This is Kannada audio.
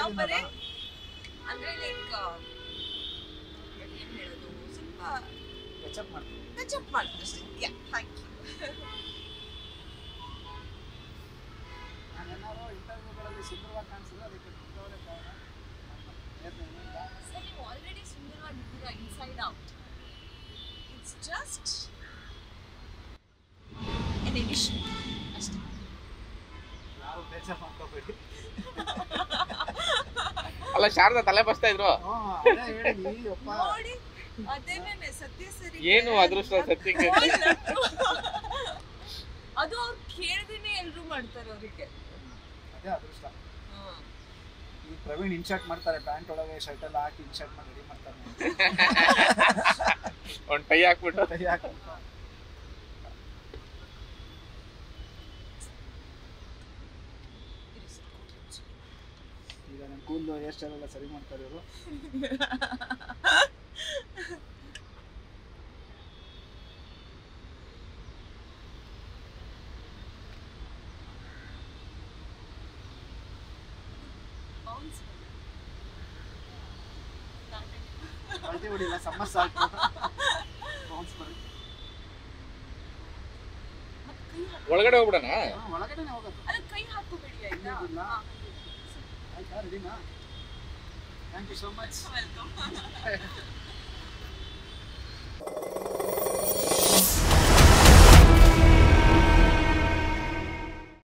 ನಾವು ಬರೇ ಅಂದ್ರೆ ಲೈಕ್ ಏನು ಹೇಳೋದು ಸ್ವಲ್ಪ ಟಚ್ ಮಾಡ್ತೀವಿ ಯಾ ಥ್ಯಾಂಕ್ ಯು ನಾನೇನಾದ್ರು ಇಂಟರ್ವ್ಯೂಗಳಲ್ಲಿ ಸುಂದರವಾಗಿ ಕಾಣಿಸಿದ್ರೆ ಅದಕ್ಕೆ ಅವರೇ ಕಾರಣ ಸರ್ ನೀವು ಆಲ್ರೆಡಿ ಸುಂದರವಾಗಿದ್ದೀರಾ inside out it's just an addition ಅಷ್ಟೇ ಯಾರು ಬೇಜಾರು ಮಾಡ್ಕೋಬೇಡಿ ಅಲ್ಲ ಶಾರದಾ ತಲೆ ಬಸ್ತಾ ಇದ್ರು ಅದೇ ಹೇಳಿ ಅಪ್ಪ ನೋಡಿ ಅದೇನೇನೆ ಸತ್ಯ ಸರಿ ಏನು ಅದೃಷ್ಟ ಸತ್ಯಕ್ಕೆ ಅದು ಅವ್ರು ಕೇಳ್ದೇನೆ ಎಲ್ರು ಮಾಡ್ತಾರೆ ಅವ್ರಿಗೆ ಅದೇ ಅದೃಷ್ಟ ಈ ಪ್ರವೀಣ್ ಇನ್ಶರ್ಟ್ ಮಾಡ್ತಾರೆ ಪ್ಯಾಂಟ್ ಒಳಗೆ ಶರ್ಟ್ ಎಲ್ಲ ಹಾಕಿ ಇನ್ಶರ್ಟ್ ಮಾಡಿ ರೆಡಿ ಮಾಡ್ತಾರೆ ಒಂದು ಟೈ ಹಾಕ್ಬಿಟ್ಟು ಕೈ ಹಾಕ್ಬಿಟ್ಟು ಈಗ ನನ್ನ ಕೂದಲು ಹೇರ್ ಸ್ಟೈಲ್ ಎಲ್ಲ ಸರಿ ಮಾಡ್ತಾರೆ ಇವರು ಅಳತೆ ಹೊಡಿಲ್ಲ ಸಮ್ಮರ್ ಸಾಕು ಬೌನ್ಸ್ ಬರುತ್ತೆ ಒಳಗಡೆ ಹೋಗ್ಬಿಡೋಣ ಒಳಗಡೆನೆ ಹೋಗೋದು ಅಲ್ಲ ಕೈ ಹಾಕೋಬೇಡಿ ಆಯ್ತಾ ಇಲ್ಲ ಆಯ್ತಾ ರೆಡಿನಾ thank you so much welcome